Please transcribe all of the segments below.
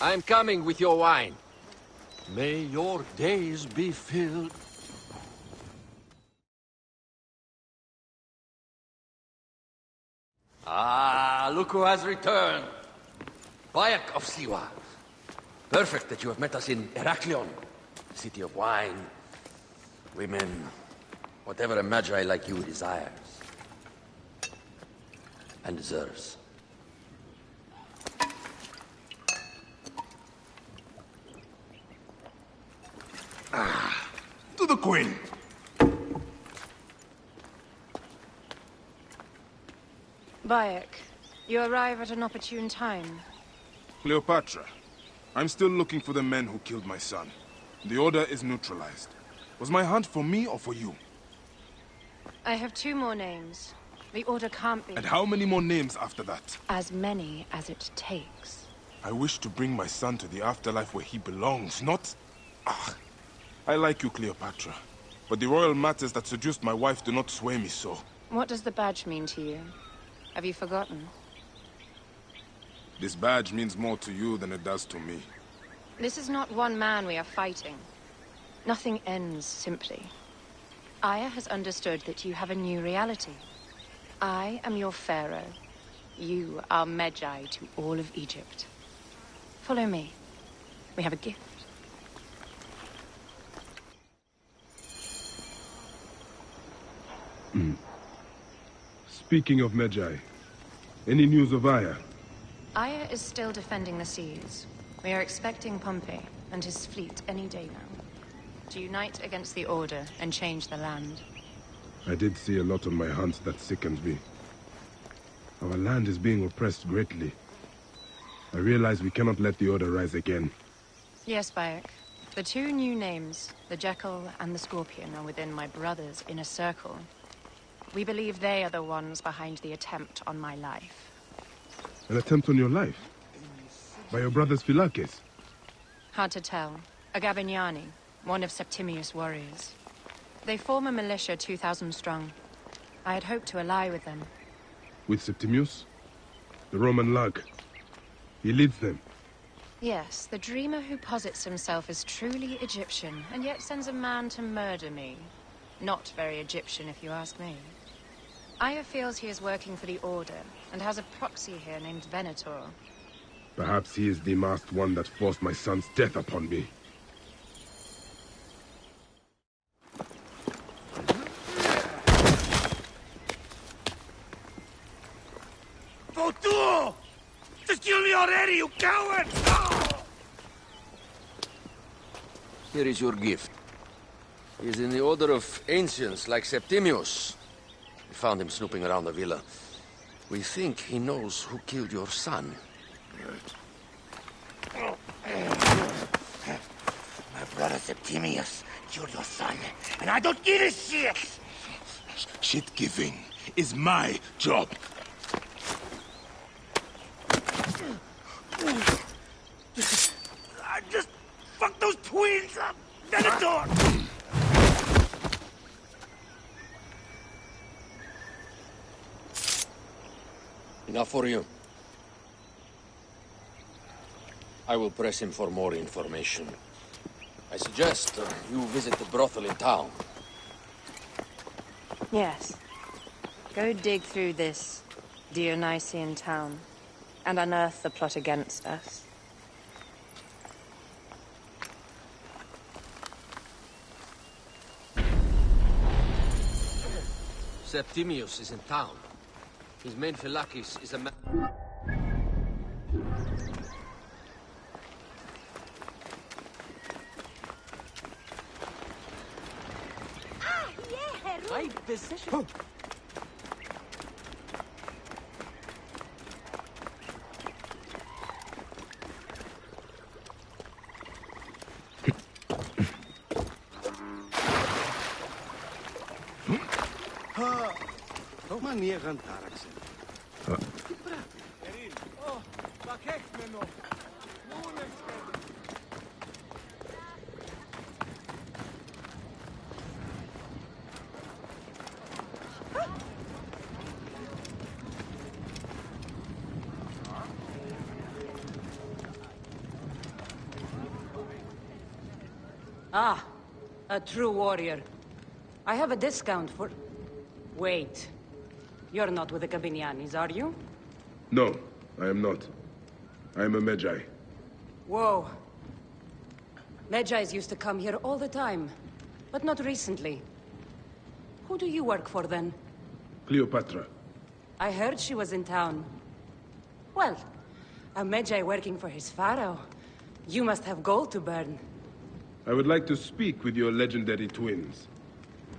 I'm coming with your wine. May your days be filled. Ah, look who has returned. Bayek of Siwa. Perfect that you have met us in Heraklion, city of wine, women, whatever a magi like you desires. And deserves. To the Queen! Bayek, you arrive at an opportune time. Cleopatra, I'm still looking for the men who killed my son. The order is neutralized. Was my hunt for me or for you? I have 2 more names. The order can't be... And how many more names after that? As many as it takes. I wish to bring my son to the afterlife where he belongs, not... Ah, I like you, Cleopatra. But the royal matters that seduced my wife do not sway me so. What does the badge mean to you? Have you forgotten? This badge means more to you than it does to me. This is not one man we are fighting. Nothing ends simply. Aya has understood that you have a new reality. I am your pharaoh. You are Magi to all of Egypt. Follow me. We have a gift. Speaking of Magi, any news of Aya? Aya is still defending the seas. We are expecting Pompey and his fleet any day now. To unite against the Order and change the land. I did see a lot on my hunts that sickens me. Our land is being oppressed greatly. I realize we cannot let the Order rise again. Yes, Bayek. The 2 new names, the Jackal and the Scorpion, are within my brother's inner circle. We believe they are the ones behind the attempt on my life. An attempt on your life? By your brother's Philakes? Hard to tell. A Gabignani, one of Septimius' warriors. They form a militia 2,000 strong. I had hoped to ally with them. With Septimius? The Roman lug. He leads them. Yes, the dreamer who posits himself as truly Egyptian, and yet sends a man to murder me. Not very Egyptian, if you ask me. Aya feels he is working for the Order, and has a proxy here named Venator. Perhaps he is the masked one that forced my son's death upon me. Votu! Just kill me already, you coward! Oh! Here is your gift. He is in the order of ancients like Septimius. We found him snooping around the villa. We think he knows who killed your son. My brother Septimius killed your son, and I don't give a shit! Shit-giving is my job. I just fucked those twins up! Venator! Enough for you. I will press him for more information. I suggest you visit the brothel in town. Yes. Go dig through this Dionysian town, and unearth the plot against us. Septimius is in town. His main Philakes is a man... Right decision. Manier gaan taraksen. Erin. Oh, wat hecht me nog? Ah, a true warrior. I have a discount for... Wait. You're not with the Cabinianis, are you? No, I am not. I am a Medjay. Whoa. Medjais used to come here all the time, but not recently. Who do you work for, then? Cleopatra. I heard she was in town. Well, a Medjay working for his pharaoh. You must have gold to burn. I would like to speak with your legendary twins.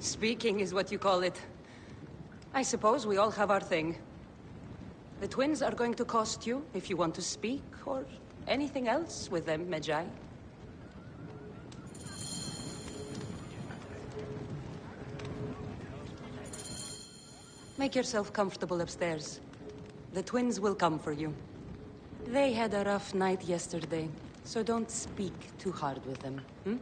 Speaking is what you call it. I suppose we all have our thing. The twins are going to cost you if you want to speak, or anything else with them, Medjay. Make yourself comfortable upstairs. The twins will come for you. They had a rough night yesterday, so don't speak too hard with them, hmm?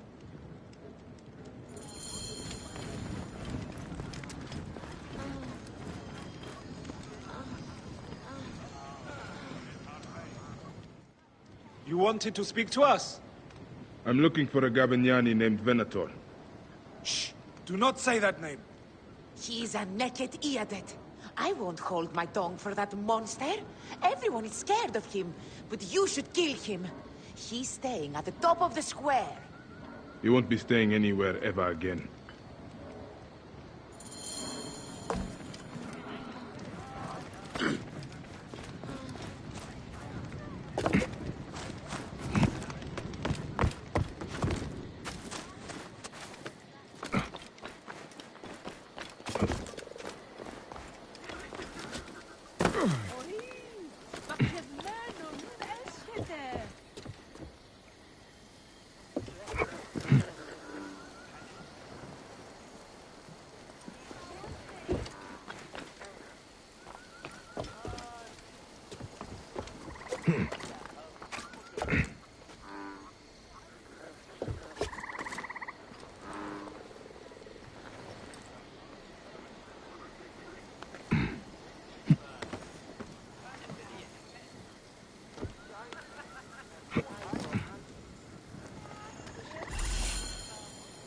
You wanted to speak to us? I'm looking for a Gabiniani named Venator. Shh! Do not say that name. He's a naked Iadet. I won't hold my tongue for that monster. Everyone is scared of him, but you should kill him. He's staying at the top of the square. He won't be staying anywhere ever again.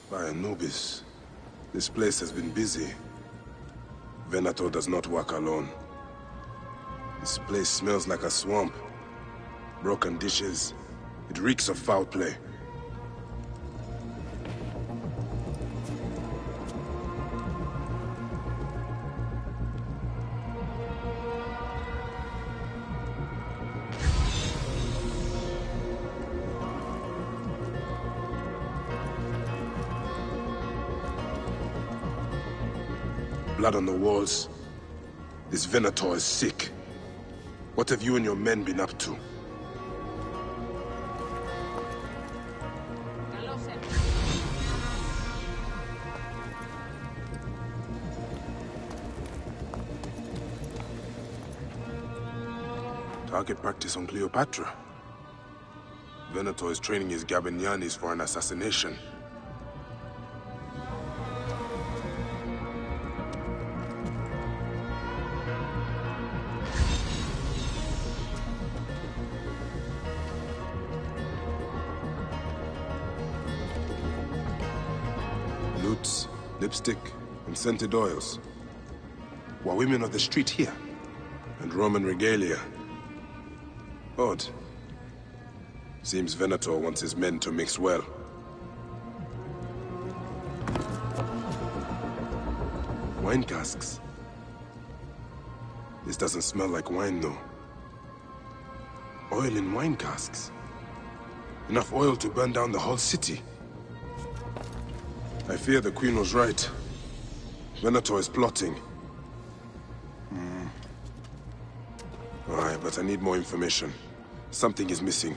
By Anubis, this place has been busy. Venator does not work alone. This place smells like a swamp. Broken dishes. It reeks of foul play. Blood on the walls. This Venator is sick. What have you and your men been up to? Target practice on Cleopatra. Venator is training his Gabinianis for an assassination. Lutes, lipstick, and scented oils. Were women of the street here? And Roman regalia. Odd. Seems Venator wants his men to mix well. Wine casks. This doesn't smell like wine, though. Oil in wine casks. Enough oil to burn down the whole city. I fear the Queen was right. Venator is plotting. Alright, but I need more information. Something is missing.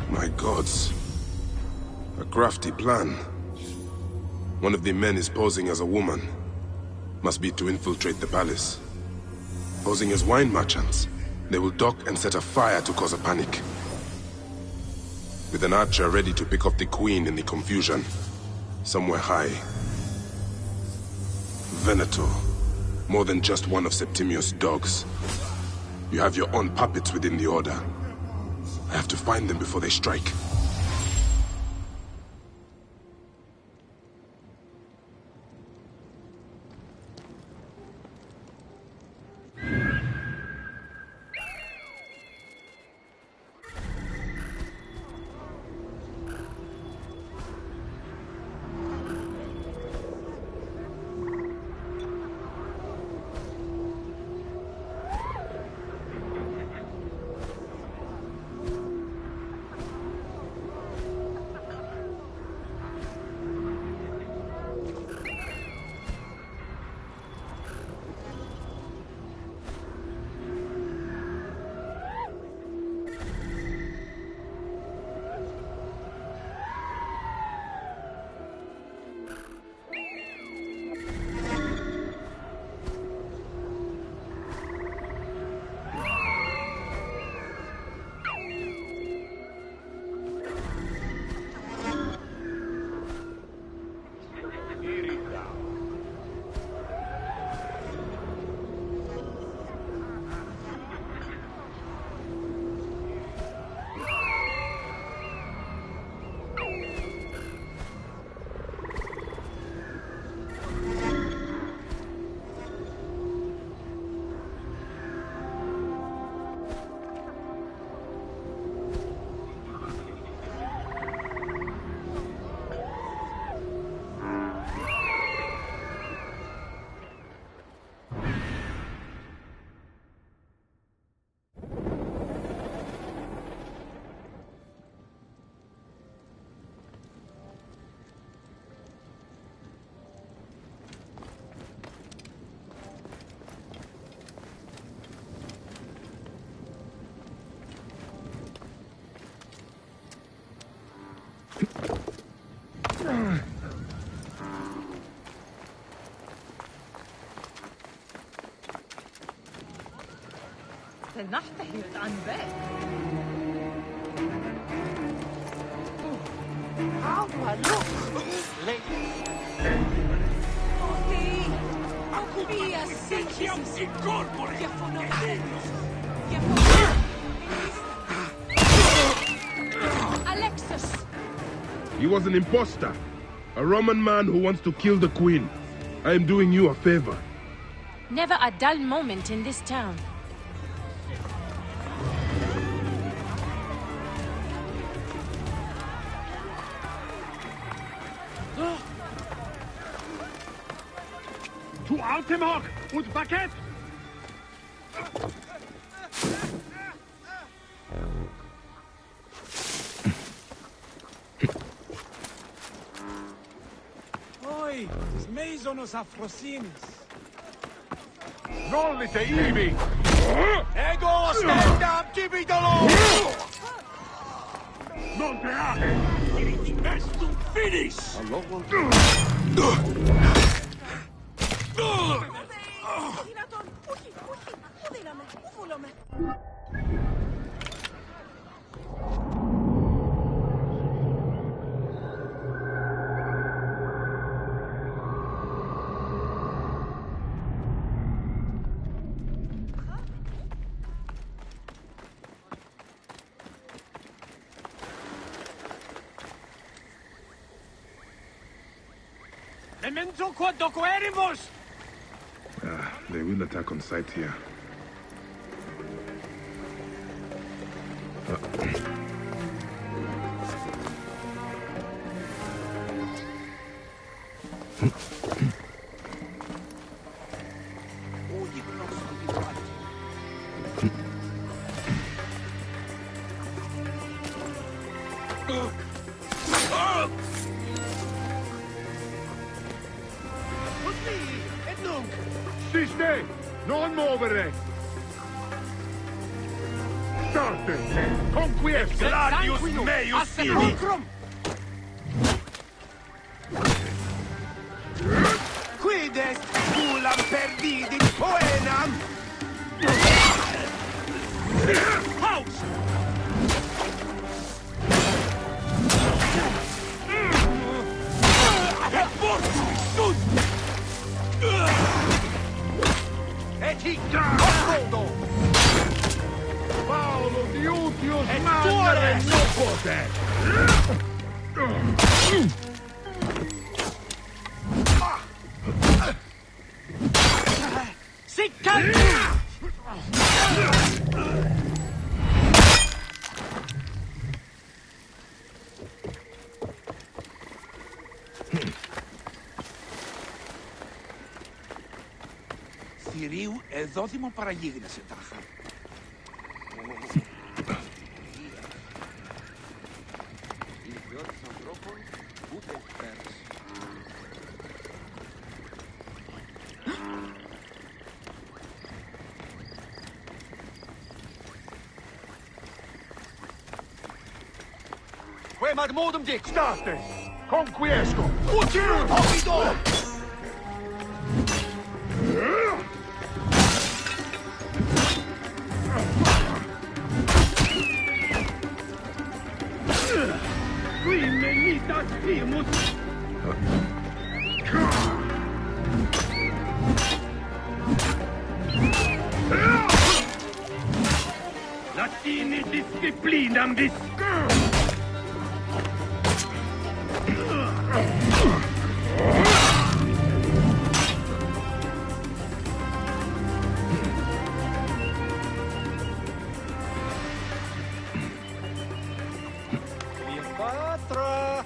My gods. A crafty plan. One of the men is posing as a woman. Must be to infiltrate the palace. Posing as wine merchants, they will dock and set a fire to cause a panic. With an archer ready to pick off the queen in the confusion, somewhere high. Venator. More than just one of Septimius' dogs. You have your own puppets within the Order. I have to find them before they strike. نحتهد عن ذلك. Alexis! He was an imposter. A Roman man who wants to kill the Queen. I am doing you a favor. Never a dull moment in this town. Zu Altemog und Baguette! Oi, Smesonos Afrosinis! Nollite Ivi! Ego, stand up, Tibidolo! Non teate! It's to finish! Memento quod doquerimus! They will attack on sight here. Siste! Non muovere! Starte! Conquiesce! Gladius meius sivi! Quid est cullam perdidit poenam? House! Et fortui sunt! dead. Θηρίου εδόθημον παραγίγνεσαι τάχα. Η ποιότητα ανθρώπων ούτε πέρασε. Quae magmodum dic! State! Conquiesco! Util homido! Qui menitas primus! Latini disciplinam vis! Cleopatra!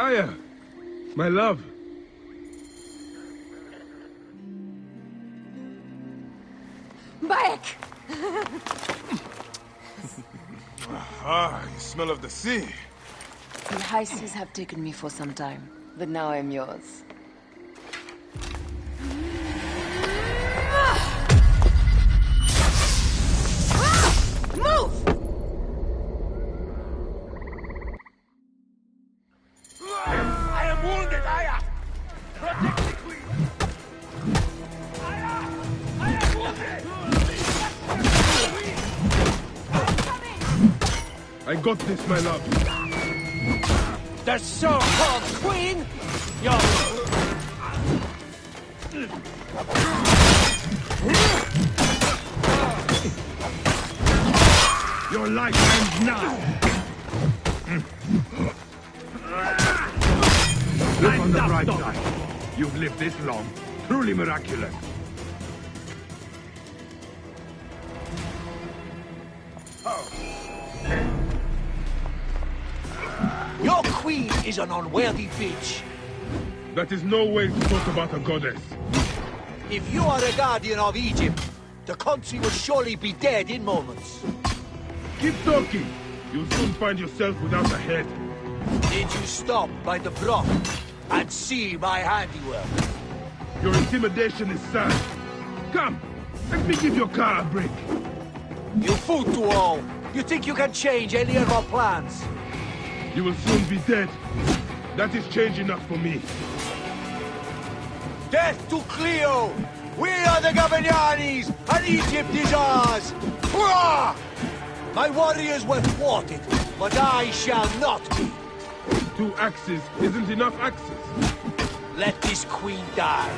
Aya! My love! Back! You smell of the sea. The high seas have taken me for some time, but now I'm yours. Move! I am wounded, Aya! Protect the queen! Aya! I am wounded! I got this, my love. The so-called queen? Your life ends now! Look on the bright side. You've lived this long. Truly miraculous. Your queen is an unworthy bitch. That is no way to talk about a goddess. If you are the guardian of Egypt, the country will surely be dead in moments. Keep talking. You'll soon find yourself without a head. Did you stop by the broth and see my handiwork? Your intimidation is sad. Come, let me give your car a break. You fool to all. You think you can change any of our plans? You will soon be dead. That is change enough for me. Death to Cleo! We are the Gabanianis, and Egypt is ours! Hurrah! My warriors were thwarted, but I shall not be. 2 axes isn't enough axes. Let this queen die.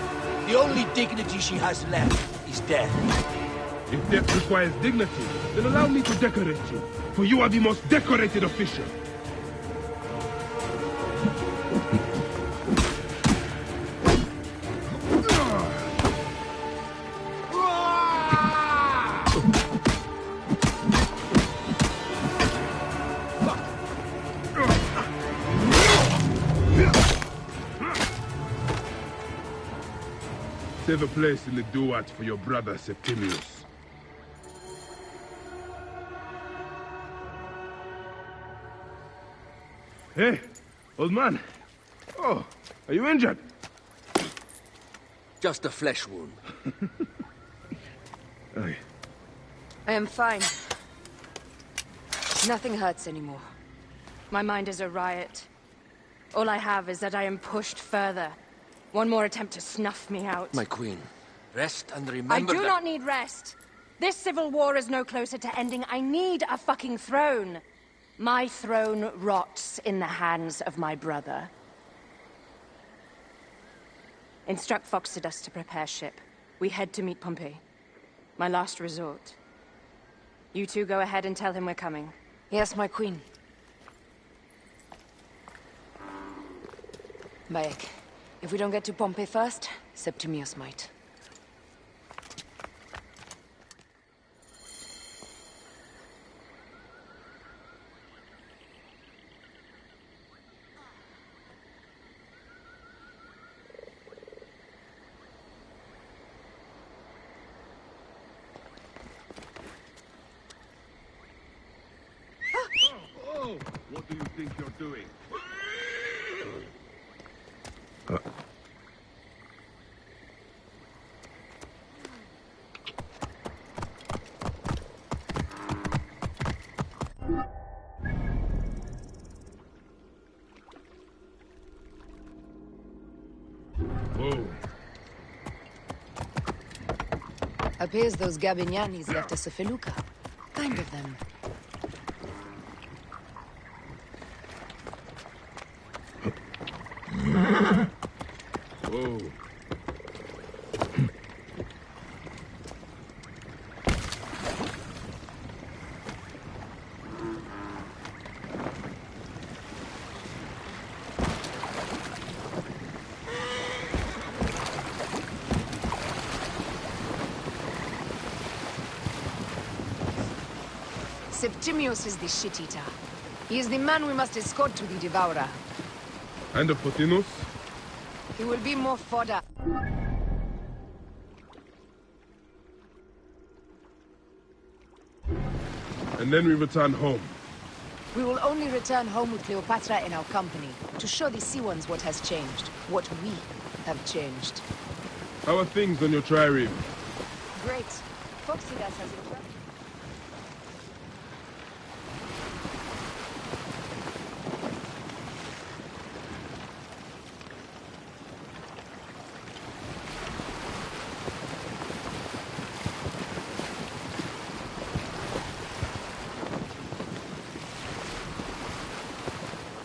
The only dignity she has left is death. If death requires dignity, then allow me to decorate you, for you are the most decorated official. Save a place in the duat for your brother Septimius. Hey, old man. Oh, are you injured? Just a flesh wound. Aye. I am fine. Nothing hurts anymore. My mind is a riot. All I have is that I am pushed further. One more attempt to snuff me out. My queen, rest and remember I do that... not need rest. This civil war is no closer to ending. I need a fucking throne. My throne rots in the hands of my brother. Instruct Foxidus to prepare ship. We head to meet Pompey. My last resort. You two go ahead and tell him we're coming. Yes, my queen. Bayek, if we don't get to Pompey first, Septimius might. Oh, what do you think you're doing? Whoa. Appears those Gabinianis left us a felucca. Kind of them. Whoa. Septimius is the shit-eater. He is the man we must escort to the Devourer. And of Pothinus? He will be more fodder. And then we return home. We will only return home with Cleopatra in our company, to show the Sea Ones what has changed, what we have changed. How are things on your trireme? Great. Foxidas has entrusted...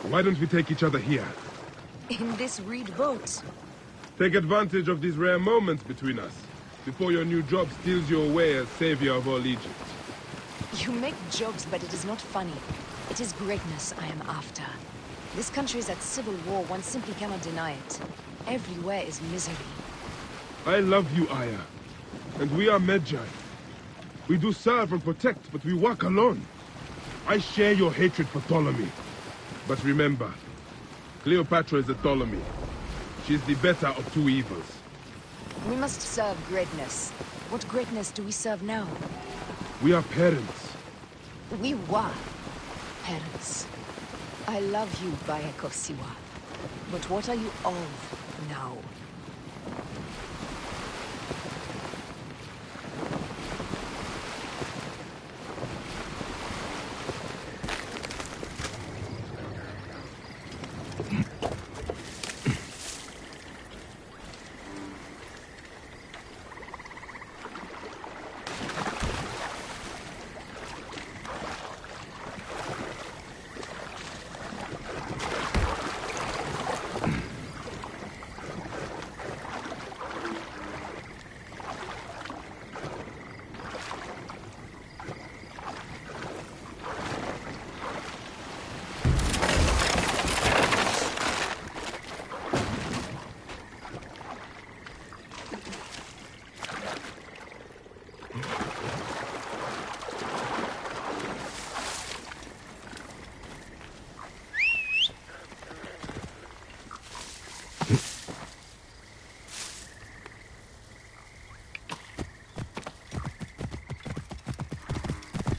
Why don't we take each other here? In this reed boat. Take advantage of these rare moments between us, before your new job steals you away as savior of all Egypt. You make jokes, but it is not funny. It is greatness I am after. This country is at civil war, one simply cannot deny it. Everywhere is misery. I love you, Aya. And we are Medjay. We do serve and protect, but we work alone. I share your hatred for Ptolemy. But remember, Cleopatra is a Ptolemy. She is the better of two evils. We must serve greatness. What greatness do we serve now? We are parents. We were parents. I love you, Bayek of Siwa. But what are you of now?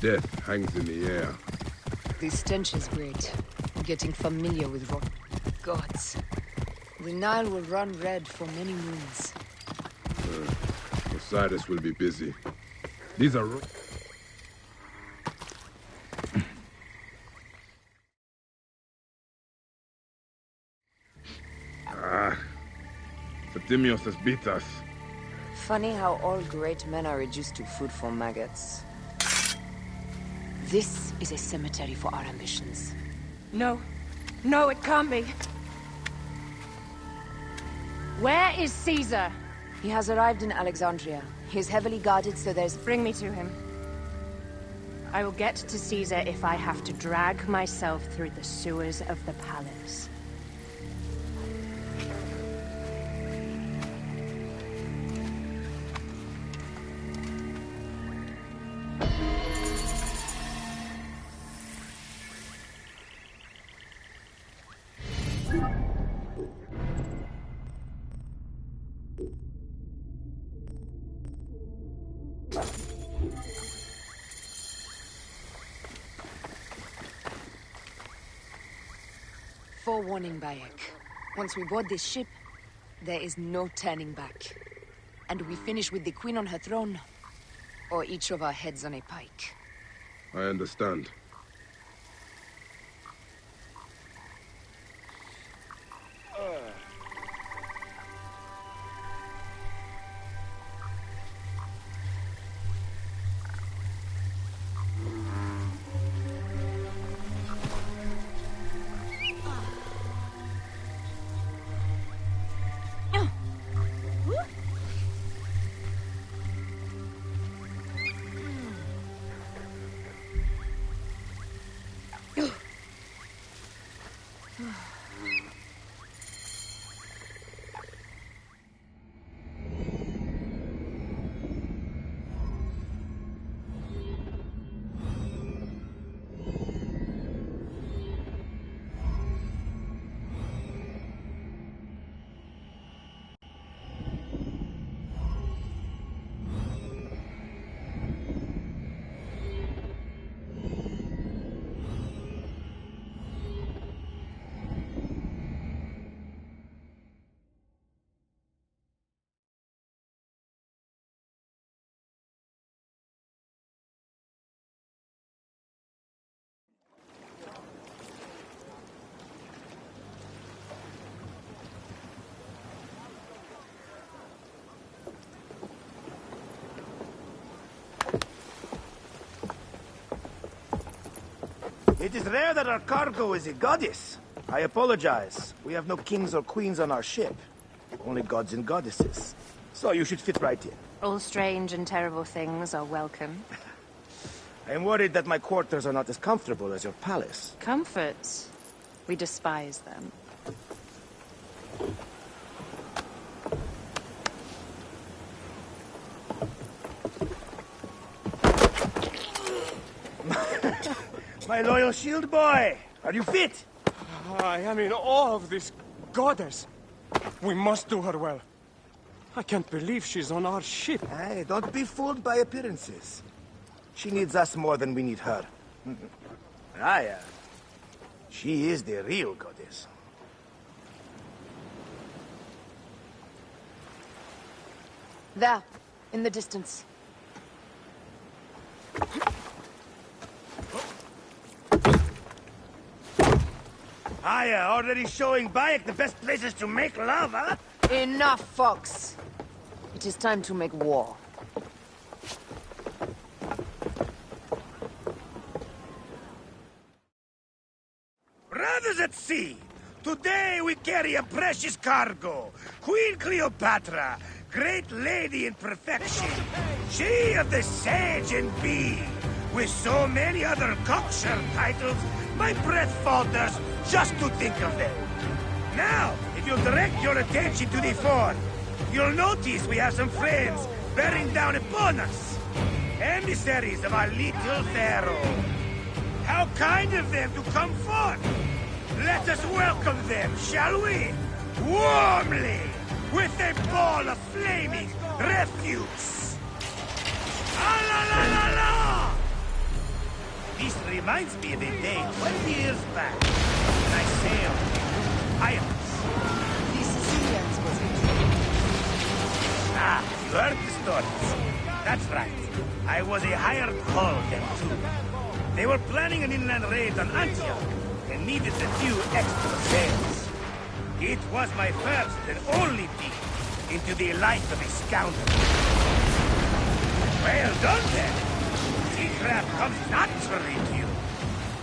Death hangs in the air. The stench is great. Getting familiar with rot gods. The Nile will run red for many moons. Osiris will be busy. These are... Septimius has beat us. Funny how all great men are reduced to food for maggots. This is a cemetery for our ambitions. No. No, it can't be. Where is Caesar? He has arrived in Alexandria. He is heavily guarded, so there's... Bring me to him. I will get to Caesar if I have to drag myself through the sewers of the palace. Forewarning, Bayek. Once we board this ship, there is no turning back. And we finish with the Queen on her throne, or each of our heads on a pike. I understand. It is rare that our cargo is a goddess. I apologize. We have no kings or queens on our ship. Only gods and goddesses. So you should fit right in. All strange and terrible things are welcome. I am worried that my quarters are not as comfortable as your palace. Comforts? We despise them. My loyal shield boy! Are you fit? I am in awe of this goddess. We must do her well. I can't believe she's on our ship. Hey, don't be fooled by appearances. She needs us more than we need her. Raya, she is the real goddess. There, in the distance. Aya, already showing Bayek the best places to make love, huh? Enough, Fox. It is time to make war. Brothers at sea, today we carry a precious cargo. Queen Cleopatra, great lady in perfection. She of the Sage and Bee. With so many other cocksure titles, my breath falters just to think of them. Now, if you'll direct your attention to the fort, you'll notice we have some friends bearing down upon us. Emissaries of our little pharaoh. How kind of them to come forth. Let us welcome them, shall we? Warmly, with a ball of flaming refuse. Ah la la la la! This reminds me of a day 20 years back when I sailed with pirates. The Sicilians, was it? Ah, you heard the stories. That's right. I was a hired hull then too. They were planning an inland raid on Antioch and needed a few extra sails. It was my first and only peek into the life of a scoundrel. Well done then. Seacraft comes naturally to you.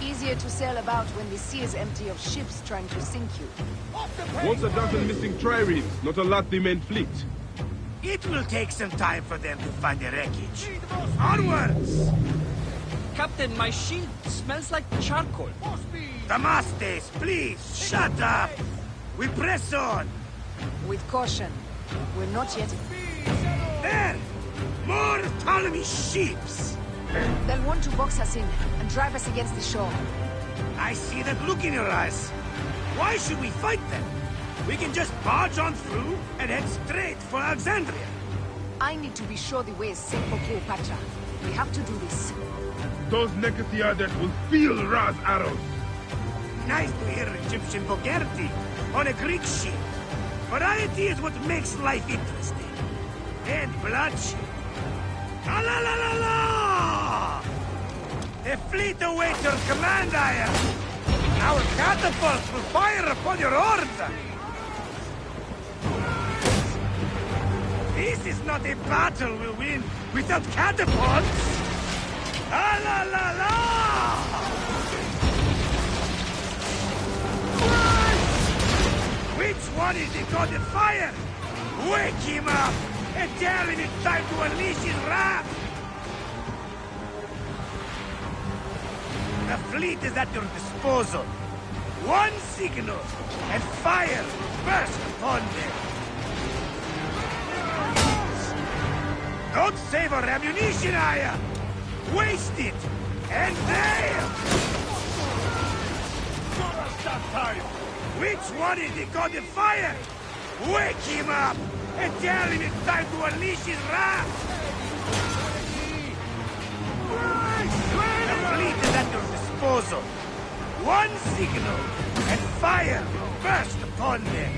Easier to sail about when the sea is empty of ships trying to sink you. Once a dozen missing triremes, not a lot the main fleet. It will take some time for them to find the wreckage. Onwards! Captain, my shield smells like charcoal. Damastes, please, shut up! We press on! With caution. We're not yet... There! More Ptolemy ships! They'll want to box us in and drive us against the shore. I see that look in your eyes. Why should we fight them? We can just barge on through and head straight for Alexandria. I need to be sure the way is safe for Cleopatra. We have to do this. Those Negotiadas will feel Ra's arrows. Nice to hear Egyptian vulgarity on a Greek ship. Variety is what makes life interesting. And bloodshed. La la la la la! A fleet awaits your command, Aya. Our catapults will fire upon your hordes. This is not a battle we'll win without catapults! Ah la la la! Which one is the god of fire? Wake him up and tell him it's time to unleash his wrath! The fleet is at your disposal. One signal, and fire will burst upon them. Don't save our ammunition, Aya! Waste it! And there! Which one is the god of fire? Wake him up! And tell him it's time to unleash his wrath! The fleet is at your disposal. One signal, and fire will burst upon them.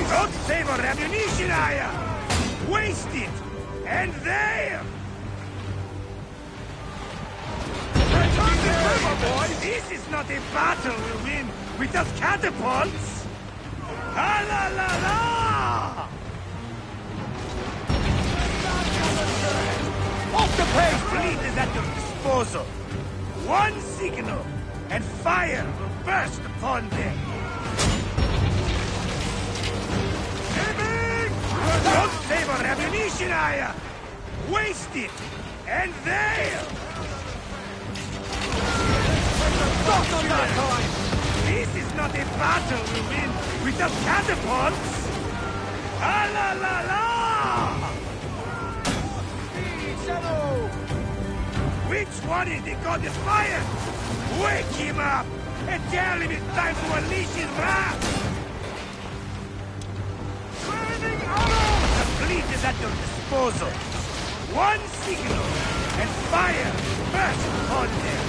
Don't save our ammunition, Aya! Waste it! And there! This is not a battle we'll win without catapults! Ah la la la! Off the pace! The fleet is at your disposal. One signal, and fire will burst upon them. Don't save our ammunition, Aya! Waste it! And there! Stop on that time! This is not a battle we win without catapults! Ah la la la! Which one is the god of fire? Wake him up and tell him it's time to unleash his wrath! The fleet is at your disposal. One signal, and fire burst upon them.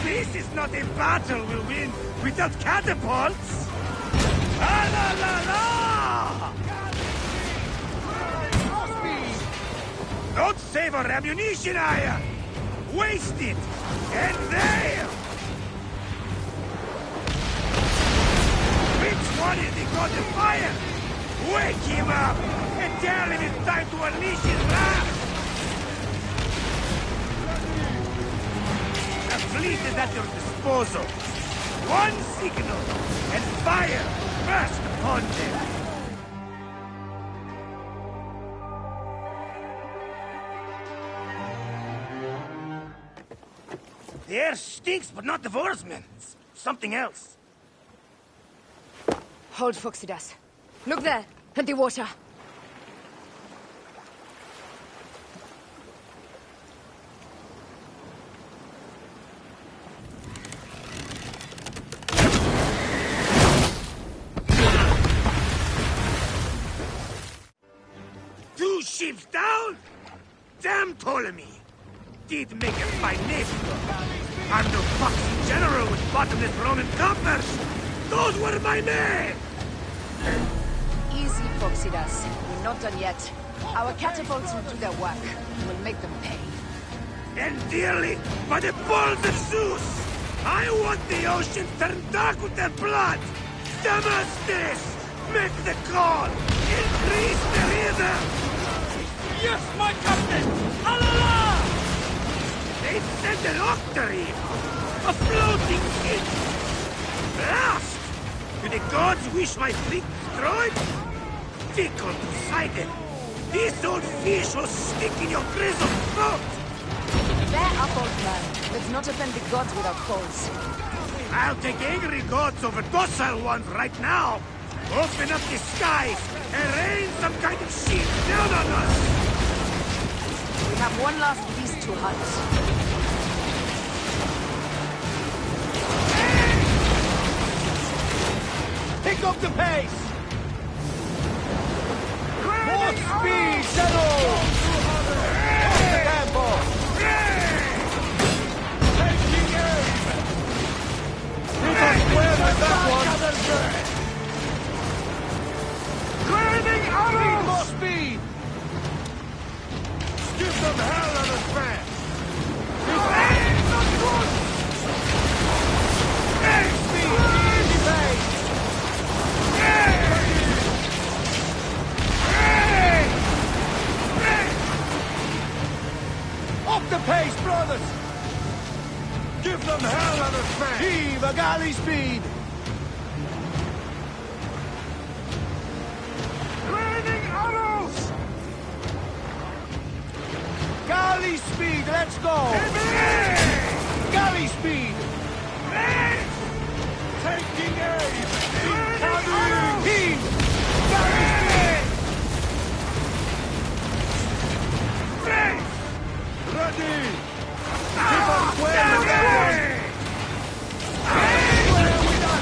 This is not a battle we'll win without catapults. Ah la la la! Don't save our ammunition, Aya! Waste it! And there! Which one is the god of fire? Wake him up and tell him it's time to unleash his wrath! The fleet is at your disposal. One signal, and fire burst upon them. The air stinks, but not the oarsmen. It's something else. Hold, Phoxidas. Look there, at the water. damn Ptolemy! Did make a fine name. I'm no foxy general with bottomless Roman coffers! Those were my men! Easy, Foxidas. We're not done yet. Our catapults will do their work. We'll make them pay. And dearly, by the balls of Zeus! I want the ocean turned dark with their blood! Damastes! Make the call! Increase the rhythm! Yes, my captain! Alala! They sent an octarine! A floating ship! Blast! Do the gods wish my fleet destroyed? Fickle Poseidon! This old fish will stick in your grizzled throat! Bear up, old man. Let's not offend the gods with our calls. I'll take angry gods over docile ones right now! Open up the skies and rain some kind of shit down on us! We have one last beast to hunt. Pick up the pace! More speed, settle! Off the tempo! Taking aim! Hit us square with that one! Grading arrows! More speed! Give them hell on a smash! Speed! Easy pace! Up the pace, brothers! Give them hell on a smash! Heave a galley speed! Raining arrows! Galley speed, let's go! Galley speed! Taking aim! Heave! Galley speed! Ready! Keep on square with that one!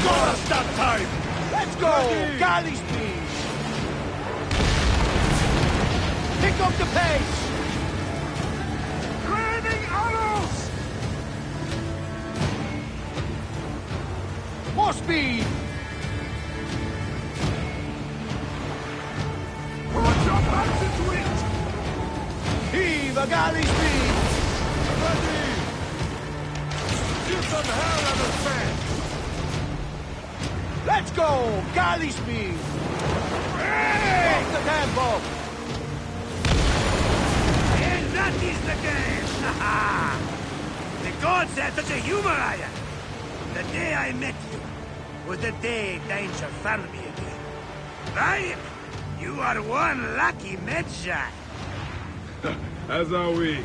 Got us that time! Let's go! Ready. Galley speed! Pick up the pace! Grading arrows! More speed! Put your backs into it! Heave a galley speed! Ready! Give them hell on the fan! Let's go! Galley speed! Hey! Off the tempo! And that is the game! The gods had such a humor, Aya! The day I met you was the day danger found me again. Right? You are one lucky Medjay. As are we.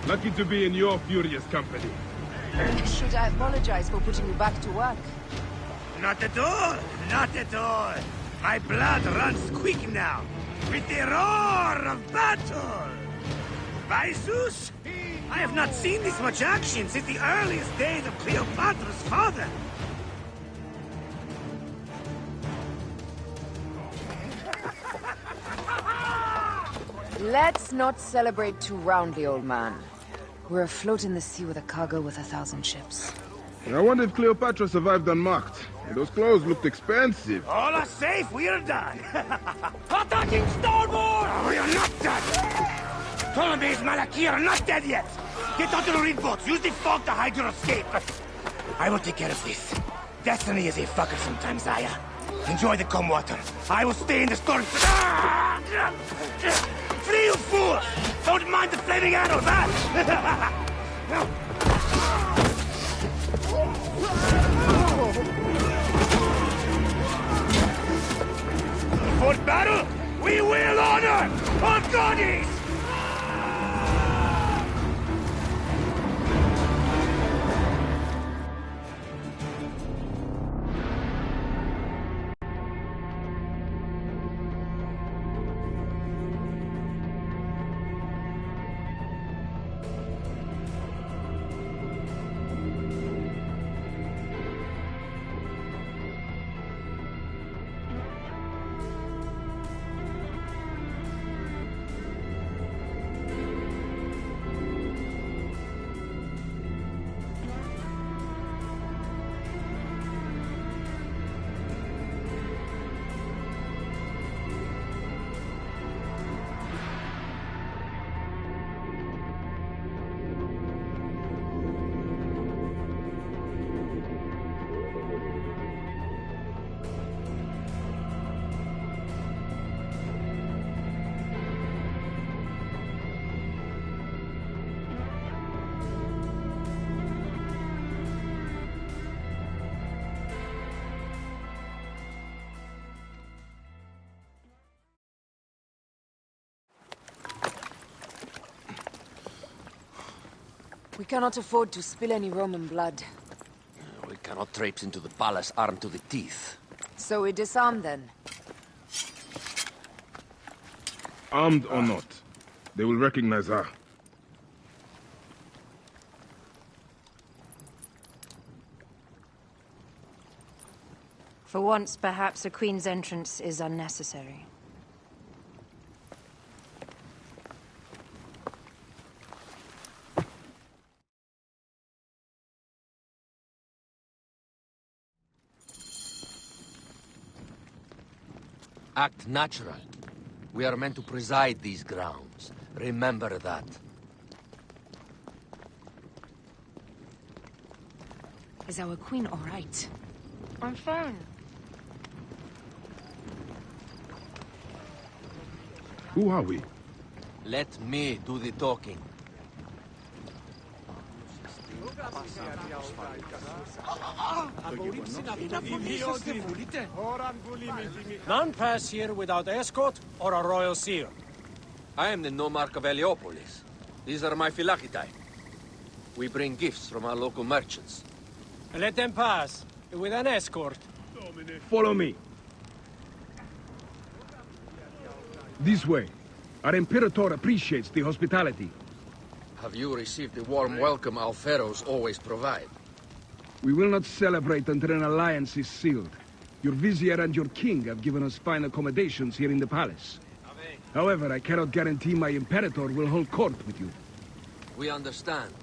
Lucky to be in your furious company. Should I apologize for putting you back to work? Not at all! Not at all! My blood runs quick now, with the roar of battle! By Zeus! I have not seen this much action since the earliest days of Cleopatra's father! Let's not celebrate too roundly, old man. We're afloat in the sea with a cargo worth 1,000 ships. I wonder if Cleopatra survived unmarked. Those clothes looked expensive. All are safe, we're done! Attacking starboard! Oh, we are not done! Ptolemy's Malaki are not dead yet! Get onto the reed boats, use the fog to hide your escape! I will take care of this. Destiny is a fucker sometimes, Aya. Enjoy the calm water. I will stay in the storm. Flee, you fool! Don't mind the flaming arrows, huh? For battle, we will honor our goddess! We cannot afford to spill any Roman blood. We cannot traipse into the palace armed to the teeth. So we disarm then? Armed or not, they will recognize her. For once, perhaps a queen's entrance is unnecessary. Act natural. We are meant to preside these grounds. Remember that. Is our queen all right? I'm fine. Who are we? Let me do the talking. None pass here without escort or a royal seal. I am the nomarch of Heliopolis. These are my Phylakitai. We bring gifts from our local merchants. Let them pass, with an escort. Follow me. This way. Our Imperator appreciates the hospitality. Have you received the warm welcome our pharaohs always provide? We will not celebrate until an alliance is sealed. Your vizier and your king have given us fine accommodations here in the palace. However, I cannot guarantee my Imperator will hold court with you. We understand.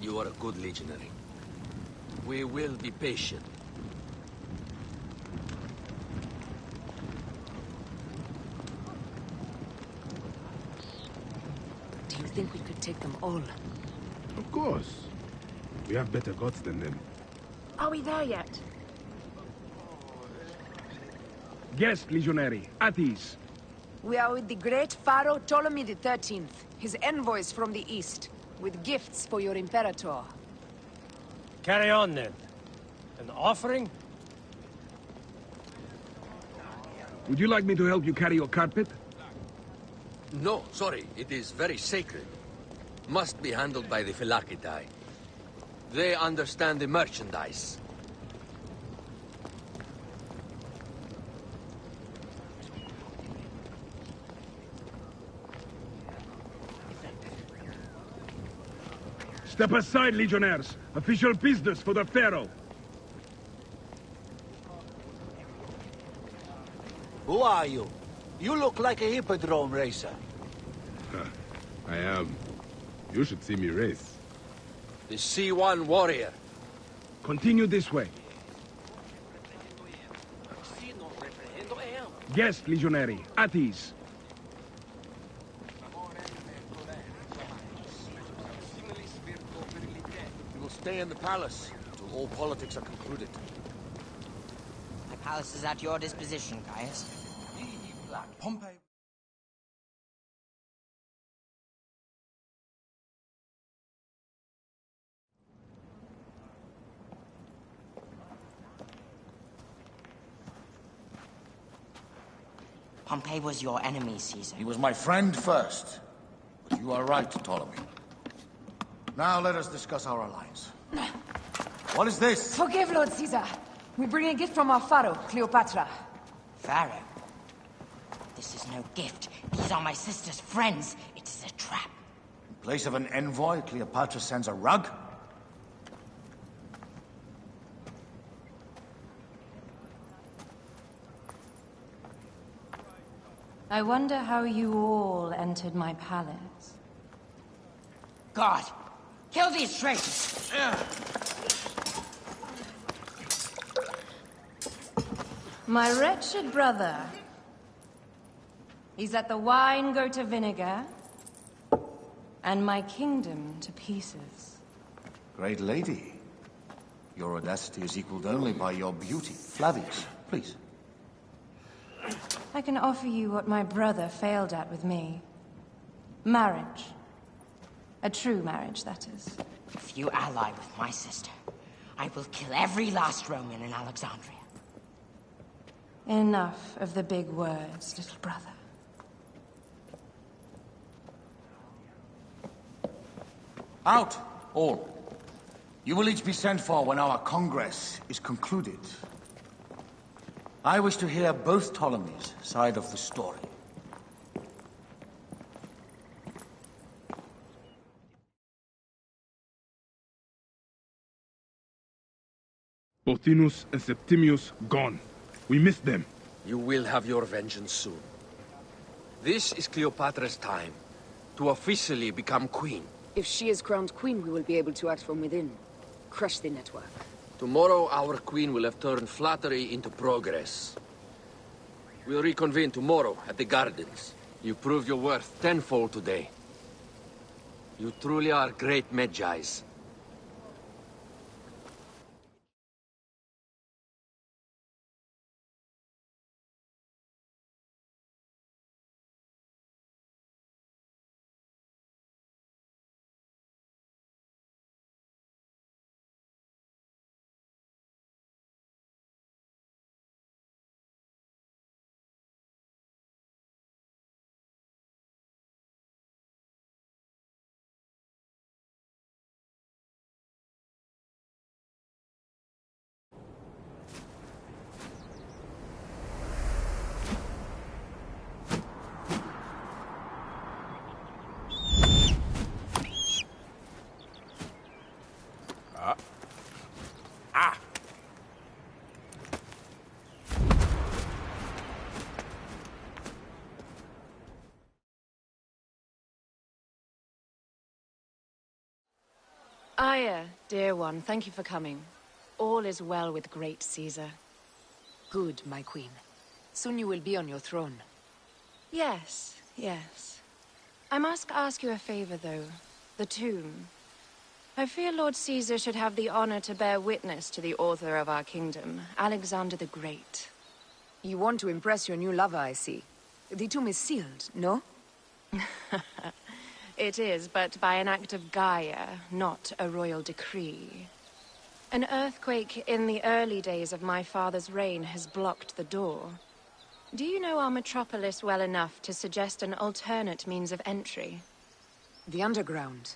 You are a good legionary. We will be patient. Do you think we could take them all? Of course. We have better gods than them. Are we there yet? Guest, legionary. At ease. We are with the great Pharaoh Ptolemy XIII, his envoys from the east, with gifts for your Imperator. Carry on, then. An offering? Would you like me to help you carry your carpet? No, sorry. It is very sacred. Must be handled by the Phylakitai. They understand the merchandise. Step aside, legionnaires. Official business for the Pharaoh. Who are you? You look like a hippodrome racer. I am. You should see me race. The C1 warrior. Continue this way. Guest, legionary. At ease. We will stay in the palace until all politics are concluded. My palace is at your disposition, Gaius. Pompey. Pompey was your enemy, Caesar. He was my friend first. But you are right, Ptolemy. Now let us discuss our alliance. What is this? Forgive, Lord Caesar. We bring a gift from our Pharaoh, Cleopatra. Pharaoh? This is no gift. These are my sister's friends. It is a trap. In place of an envoy, Cleopatra sends a rug? I wonder how you all entered my palace. God! Kill these traitors! My wretched brother. He's let the wine go to vinegar, and my kingdom to pieces. Great lady. Your audacity is equaled only by your beauty. Flavius, please. I can offer you what my brother failed at with me. Marriage. A true marriage, that is. If you ally with my sister, I will kill every last Roman in Alexandria. Enough of the big words, little brother. Out, all. You will each be sent for when our Congress is concluded. I wish to hear both Ptolemies' side of the story. Pothinus and Septimius gone. We missed them. You will have your vengeance soon. This is Cleopatra's time to officially become queen. If she is crowned queen, we will be able to act from within. Crush the network. Tomorrow, our queen will have turned flattery into progress. We'll reconvene tomorrow at the gardens. You proved your worth tenfold today. You truly are great Medjais. Aya, dear one, thank you for coming. All is well with great Caesar. Good, my queen. Soon you will be on your throne. Yes, yes. I must ask you a favor, though. The tomb. I fear Lord Caesar should have the honor to bear witness to the author of our kingdom, Alexander the Great. You want to impress your new lover, I see. The tomb is sealed, no? It is, but by an act of Gaia, not a royal decree. An earthquake in the early days of my father's reign has blocked the door. Do you know our metropolis well enough to suggest an alternate means of entry? The underground.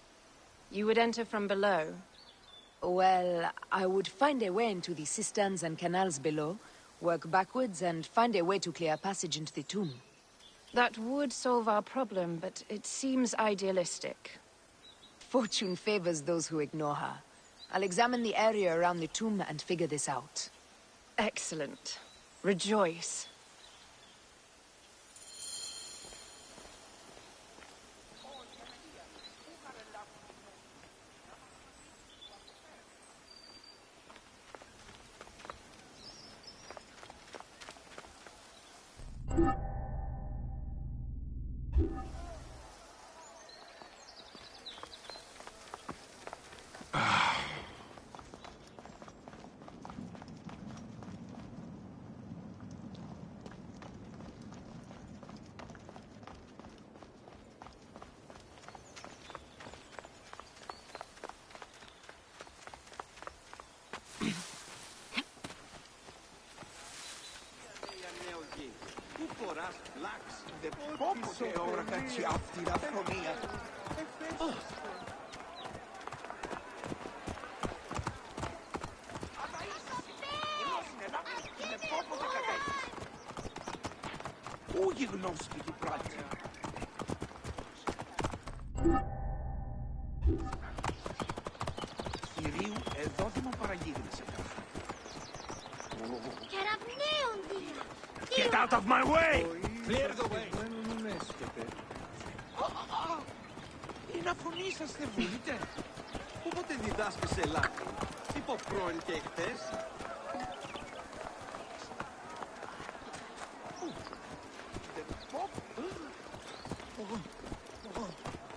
You would enter from below? Well, I would find a way into the cisterns and canals below, work backwards, and find a way to clear a passage into the tomb. That would solve our problem, but it seems idealistic. Fortune favors those who ignore her. I'll examine the area around the tomb and figure this out. Excellent. Rejoice. Get out of my way! Clear the way! Είναι αφωνή σας δεν βούλετε. Όποτε διδάσκεσαι λάθη. Είπα πρώην και χτες.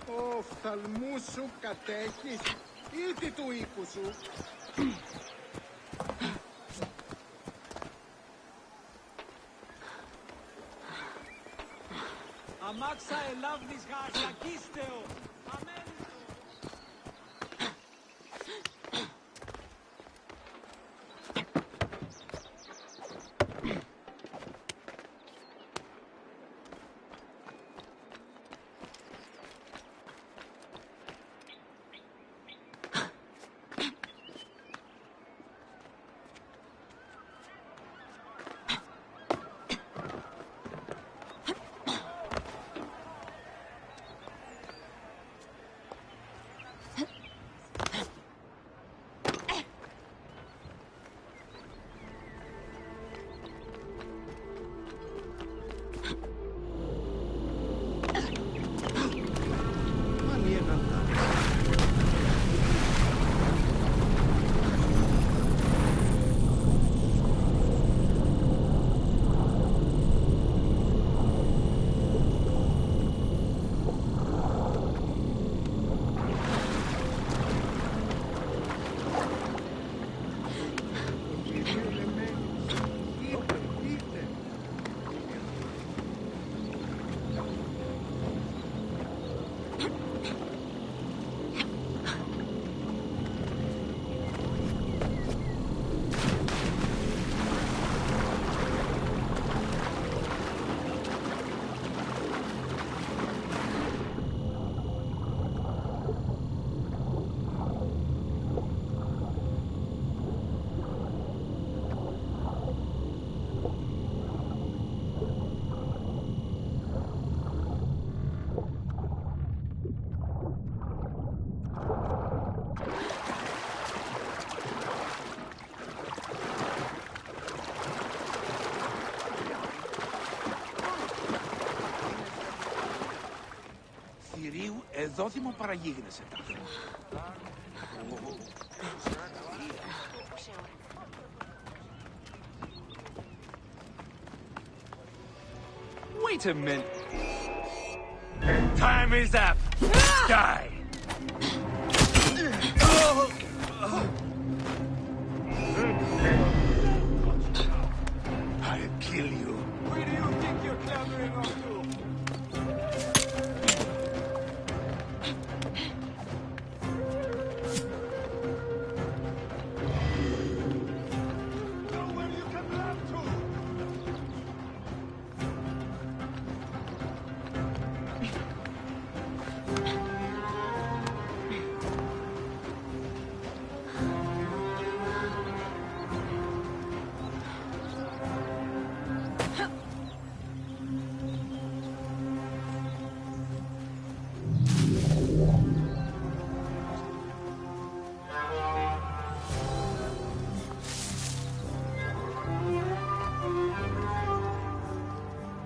Ο φθαλμούς σου κατέχεις. Ήλθι του οίκου σου. Αμάξα ελάβνης γασακίστεο. Αμέν. δόθη μου παραγίγνεσαι τα. Wait a minute. Time is up. Die. I'll kill you. Where do you think you're clambering up to?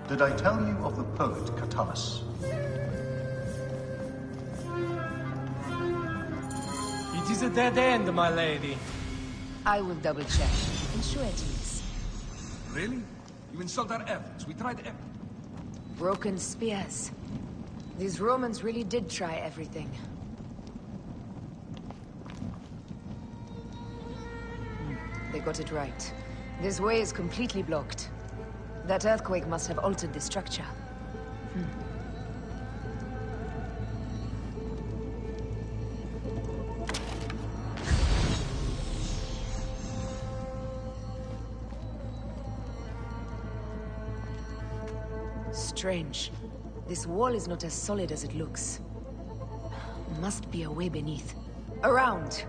Did I tell you of the poet Catullus? It is a dead end, my lady. I will double check. Ensure it is. Really? You insult our efforts. We tried everything. Broken spears. These Romans really did try everything. They got it right. This way is completely blocked. That earthquake must have altered the structure. Strange. This wall is not as solid as it looks. Must be a way beneath. Around!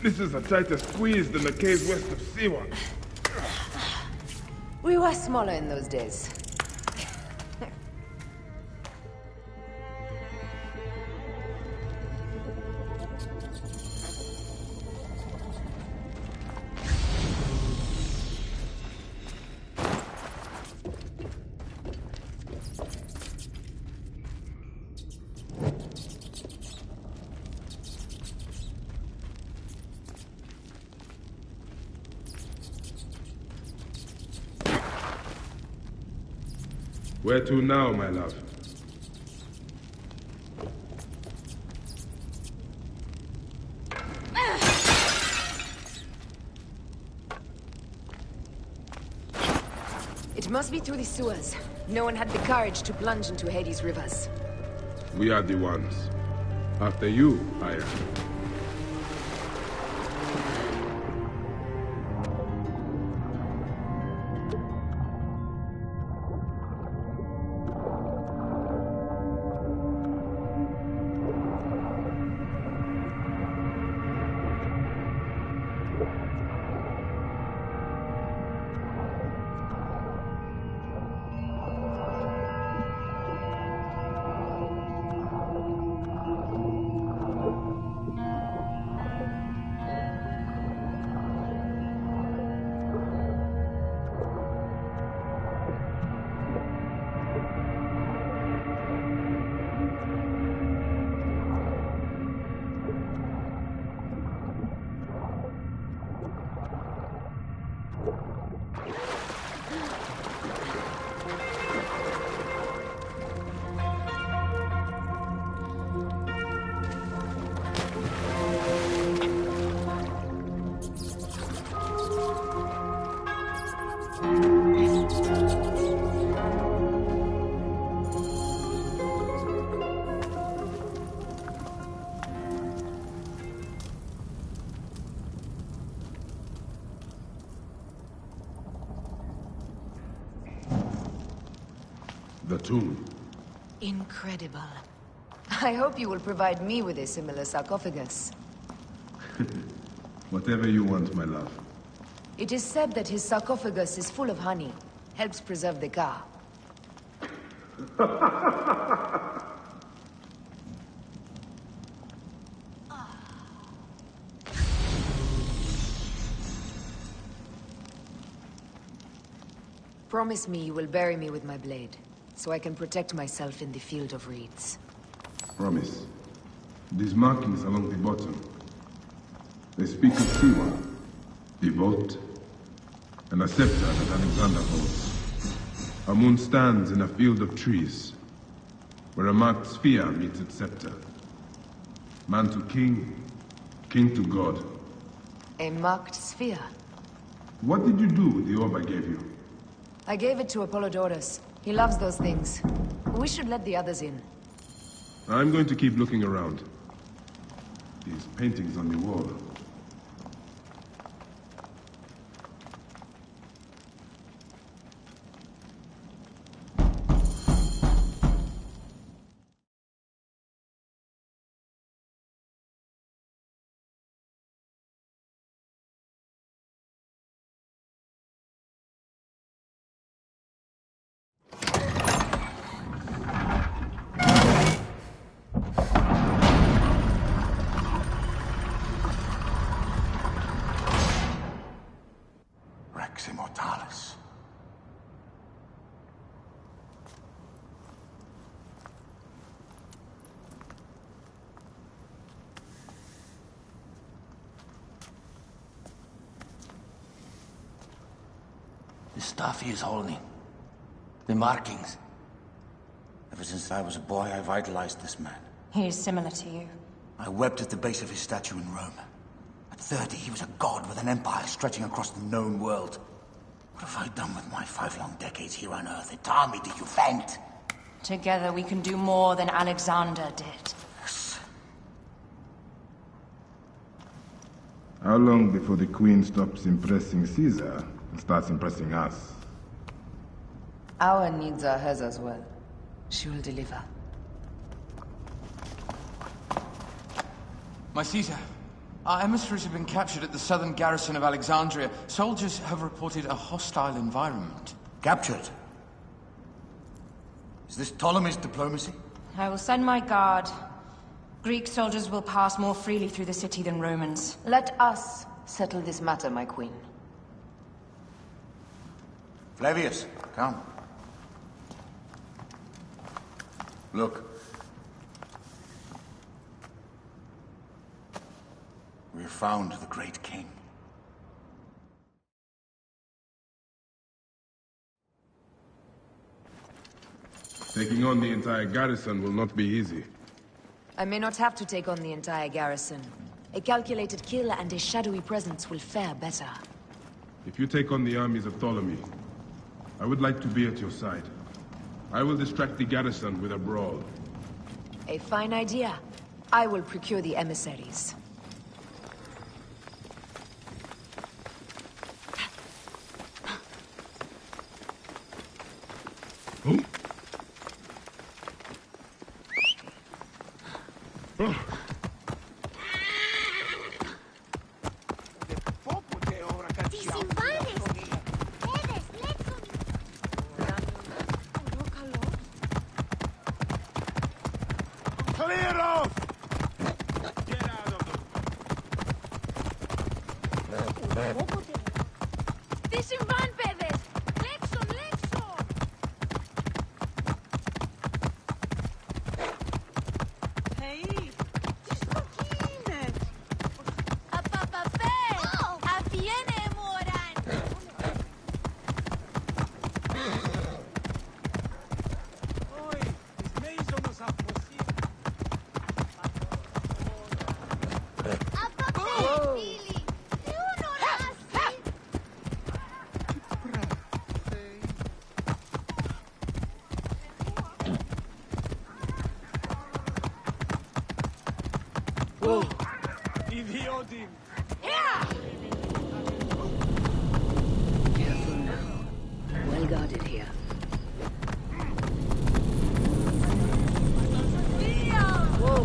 This is a tighter squeeze than the caves west of Siwa. We were smaller in those days. Where to now, my love? It must be through the sewers. No one had the courage to plunge into Hades' rivers. We are the ones. After you, Aya. The tomb. Incredible. I hope you will provide me with a similar sarcophagus. Whatever you want, my love. It is said that his sarcophagus is full of honey. Helps preserve the car. Promise me you will bury me with my blade, so I can protect myself in the field of reeds. Promise. These markings along the bottom. They speak of Siwa, the vault, and a scepter that Alexander holds. A moon stands in a field of trees, where a marked sphere meets its scepter. Man to king, king to god. A marked sphere? What did you do with the orb I gave you? I gave it to Apollodorus. He loves those things. We should let the others in. I'm going to keep looking around. These paintings on the wall. Immortalis. The stuff he is holding. The markings. Ever since I was a boy, I've idolized this man. He is similar to you. I wept at the base of his statue in Rome. At 30, he was a god with an empire stretching across the known world. What have I done with my 5 long decades here on Earth? It taught me to you faint. Together we can do more than Alexander did. Yes. How long before the Queen stops impressing Caesar and starts impressing us? Our needs are hers as well. She will deliver. My Caesar, our emissaries have been captured at the southern garrison of Alexandria. Soldiers have reported a hostile environment. Captured? Is this Ptolemy's diplomacy? I will send my guard. Greek soldiers will pass more freely through the city than Romans. Let us settle this matter, my queen. Flavius, come. Look. We have found the great king. Taking on the entire garrison will not be easy. I may not have to take on the entire garrison. A calculated kill and a shadowy presence will fare better. If you take on the armies of Ptolemy, I would like to be at your side. I will distract the garrison with a brawl. A fine idea. I will procure the emissaries. Who? Oh. Clear off! Get out of Τι συμβάν, παιδες! Λέξω, λέξω! Hey, τι στοχή είναι! Απαπαπέ! Αφιένε μου, οράν! Oi, σμέιζομος από εσύ! Απαπέ, φίλοι! Τι ονοράσει! Ιδιώτη! Careful now. Well guarded here. Whoa!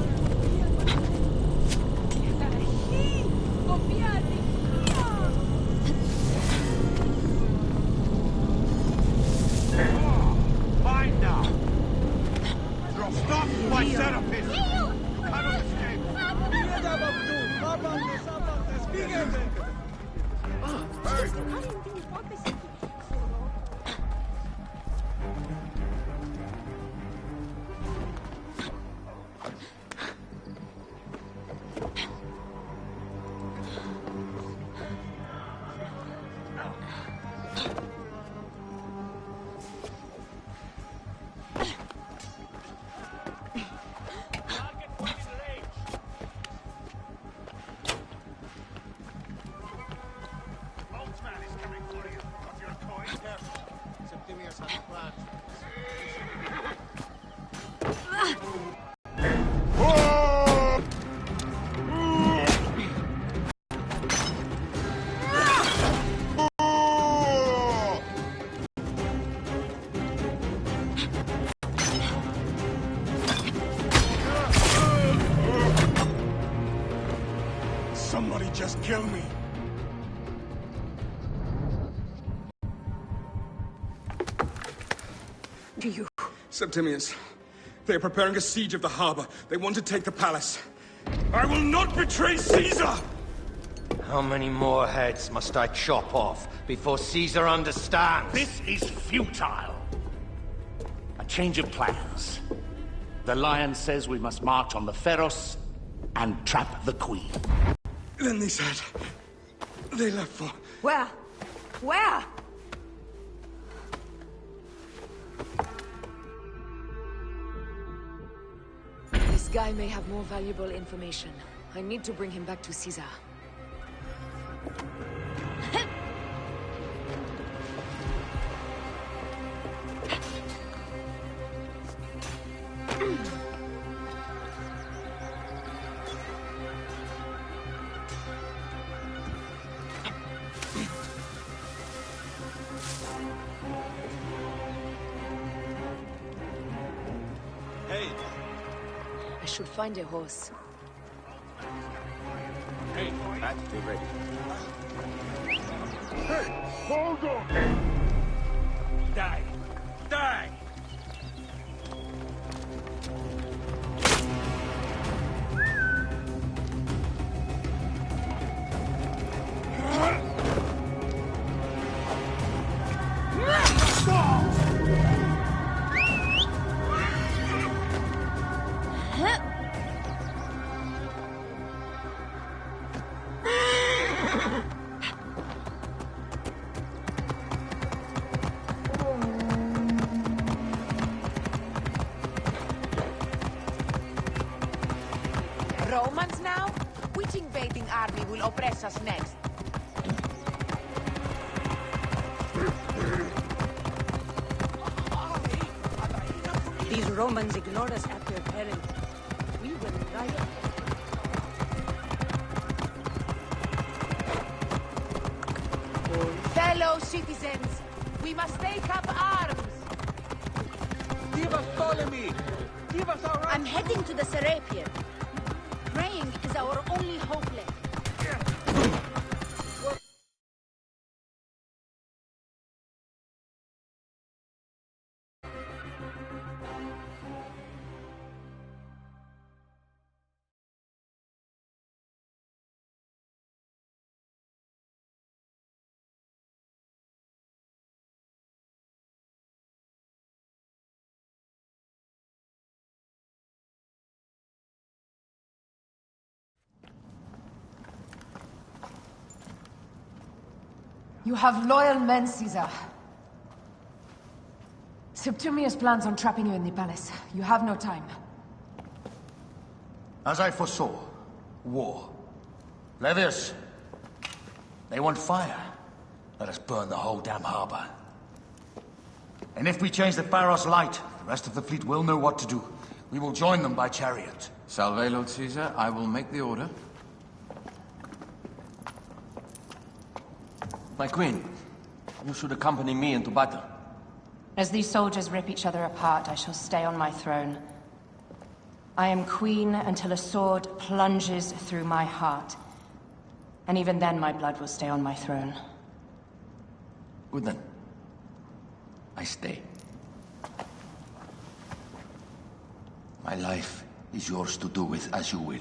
Mine now! Stop my serapis! You cannot escape! just kill me. Do you? Septimius, they are preparing a siege of the harbor. They want to take the palace. I will not betray Caesar! How many more heads must I chop off before Caesar understands? This is futile. A change of plans. The Lion says we must march on the Pharos and trap the Queen. Then they said... they left for... Where? Where? This guy may have more valuable information. I need to bring him back to Caesar. I should find a horse. Hey, Pat, be ready. Hey, hold on! Die! Die! Romans now? Which invading army will oppress us next? These Romans ignored us at their peril. We will riot. Fellow citizens, we must take up arms! Give us Ptolemy! Give us our... I'm heading to the Serapeum. Praying is our only hope left. You have loyal men, Caesar. Septimius plans on trapping you in the palace. You have no time. As I foresaw, war. Levius, they want fire. Let us burn the whole damn harbor. And if we change the Pharos light, the rest of the fleet will know what to do. We will join them by chariot. Salve, Lord Caesar. I will make the order. My queen, you should accompany me into battle. As these soldiers rip each other apart, I shall stay on my throne. I am queen until a sword plunges through my heart. And even then, my blood will stay on my throne. Good then. I stay. My life is yours to do with as you will.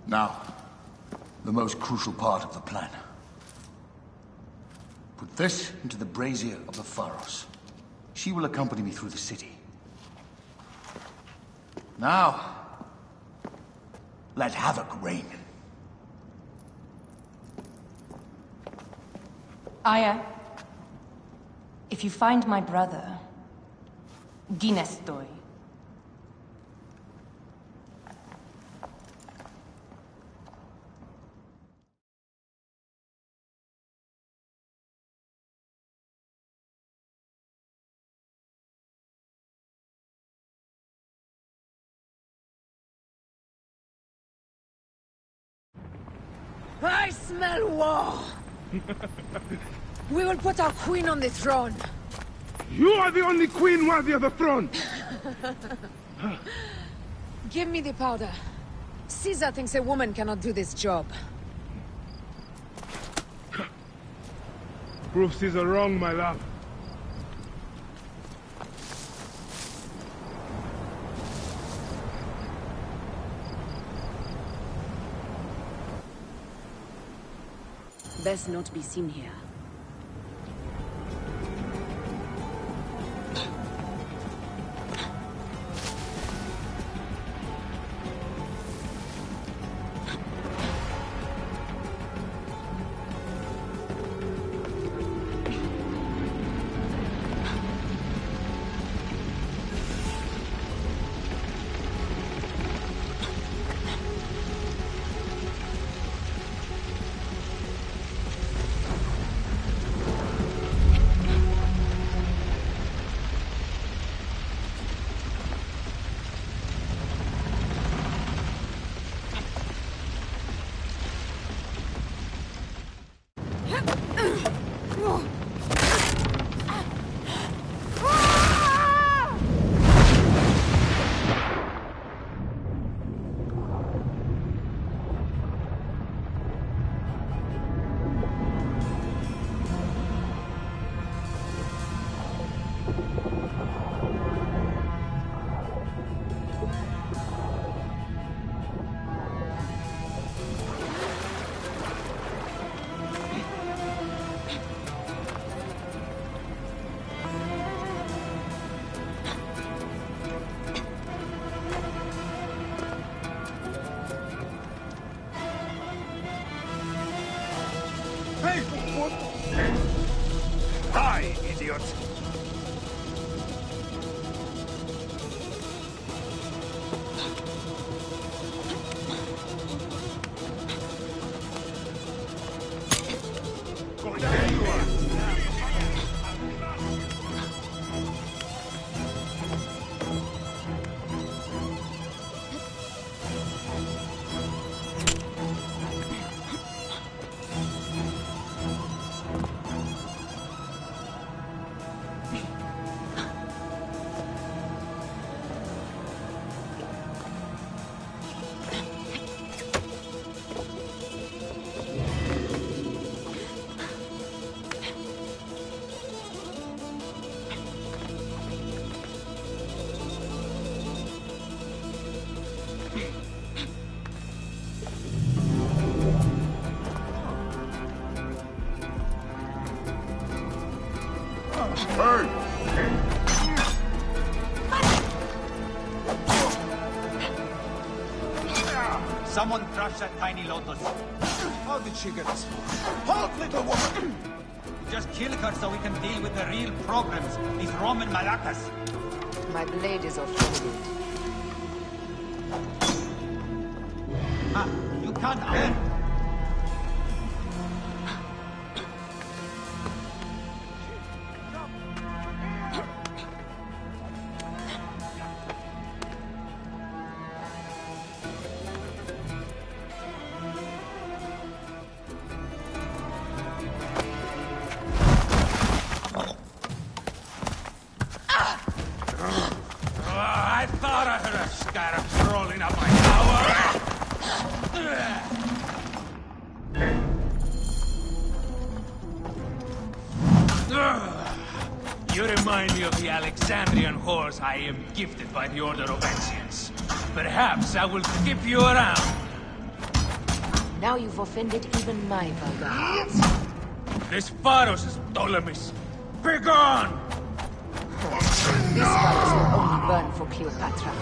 Now, the most crucial part of the plan. Put this into the brazier of the Pharos. She will accompany me through the city. Now, let havoc reign. Aya, if you find my brother, Ginestoy. I smell war! We will put our queen on the throne. You are the only queen worthy of the throne! Give me the powder. Caesar thinks a woman cannot do this job. Prove Caesar wrong, my love. Best not be seen here. Die, idiot! There you are! Someone crush that tiny lotus. How did she get us? Halt, little woman! Just kill her so we can deal with the real problems. These Roman malacas. My blade is offended. Ah, you can't earn. I thought I heard a scarab crawling up my tower. You remind me of the Alexandrian horse I am gifted by the Order of Ancients. Perhaps I will skip you around. Now you've offended even my vulgar heart. This Pharos is Ptolemy's. Begone! This Pharos will only burn for Cleopatra.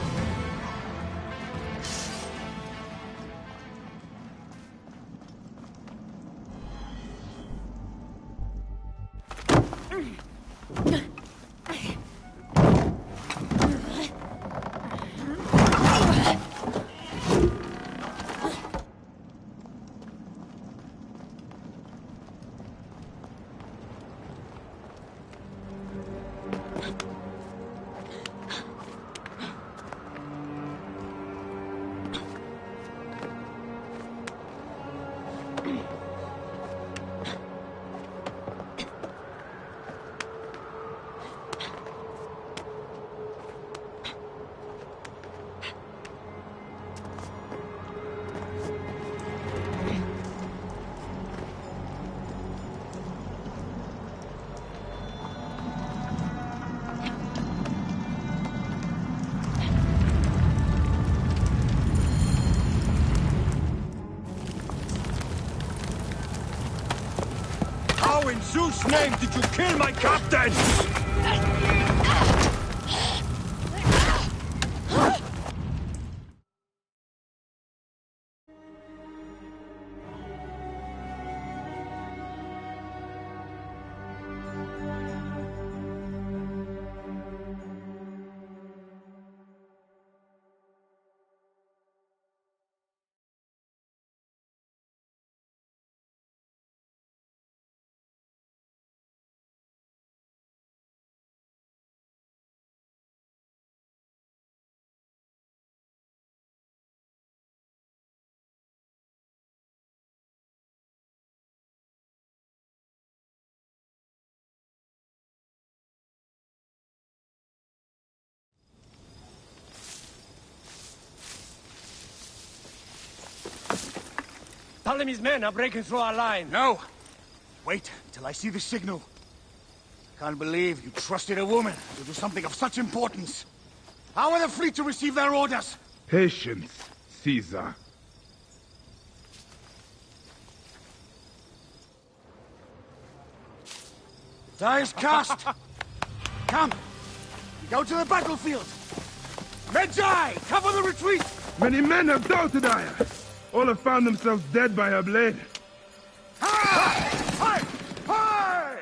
How in Zeus' name did you kill my captain? Ptolemy's men are breaking through our line. No! Wait till I see the signal. Can't believe you trusted a woman to do something of such importance. How are the fleet to receive their orders? Patience, Caesar. Die is cast! Come! We go to the battlefield! Medjay! Cover the retreat! Many men have doubted Aya. All have found themselves dead by her blade. Hi! Hi! Hi!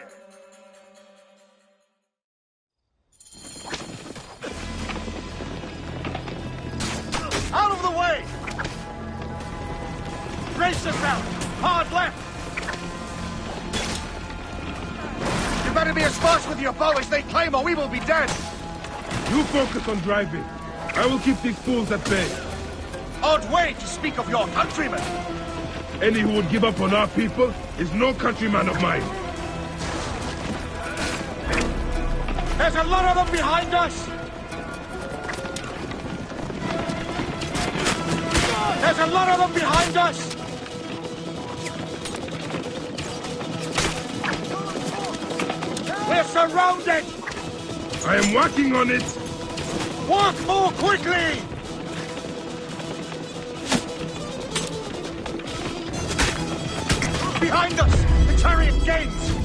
Out of the way! Brace yourself! Hard left! You better be as fast with your bow as they claim or we will be dead! You focus on driving. I will keep these fools at bay. Odd way to speak of your countrymen! Any who would give up on our people is no countryman of mine. There's a lot of them behind us! There's a lot of them behind us! We're surrounded! I am working on it! Work more quickly! Behind us! The chariot gains!